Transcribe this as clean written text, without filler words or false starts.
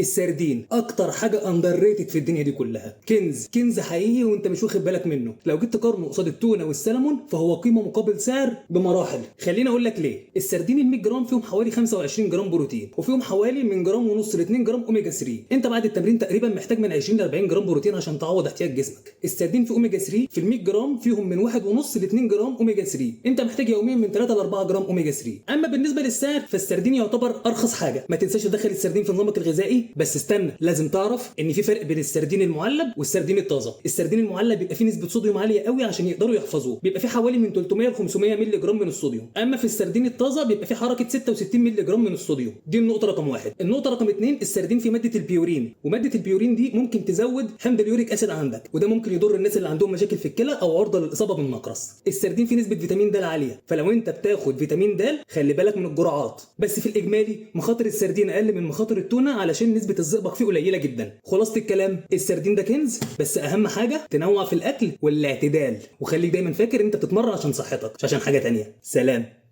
السردين اكتر حاجه اندر ريتد في الدنيا دي كلها، كنز كنز حقيقي وانت مش واخد بالك منه. لو جيت تقارنه قصاد التونه والسلمون فهو قيمه مقابل سعر بمراحل. خليني اقول لك ليه. السردين ال 100 جرام فيهم حوالي 25 جرام بروتين، وفيهم حوالي من جرام ونص ل 2 جرام اوميجا 3. انت بعد التمرين تقريبا محتاج من 20 ل 40 جرام بروتين عشان تعوض احتياج جسمك. السردين في اوميجا 3 في ال 100 جرام فيهم من 1.5 ل 2 جرام اوميجا 3. انت محتاج يوميا من 3 ل 4 جرام اوميجا 3. اما بالنسبه للسعر فالسردين يعتبر ارخص حاجه. ما تنساش تدخل السردين في نظامك الغذائي. بس استنى، لازم تعرف ان في فرق بين السردين المعلب والسردين الطازه. السردين المعلب بيبقى فيه نسبه صوديوم عاليه قوي عشان يقدروا يحفظوه، بيبقى فيه حوالي من 300 ل 500 مللي جرام من الصوديوم. اما في السردين الطازه بيبقى فيه حركه 66 مللي جرام من الصوديوم. دي النقطه رقم واحد. النقطه رقم اتنين، السردين فيه ماده البيورين، وماده البيورين دي ممكن تزود حمض اليوريك اسيد عندك، وده ممكن يضر الناس اللي عندهم مشاكل في الكلى او عرضه للاصابه بالنقرس. السردين فيه نسبه فيتامين د عاليه، فلو انت بتاخد فيتامين د خلي بالك من الجرعات. بس في الاجمالي مخاطر السردين اقل من مخاطر التونه علشان نسبه الزئبق فيه قليله جدا. خلاصه الكلام، السردين ده كنز، بس اهم حاجه تنوع في الاكل والاعتدال، وخليك دايما فاكر انت بتتمرن عشان صحتك مش عشان حاجه تانية. سلام.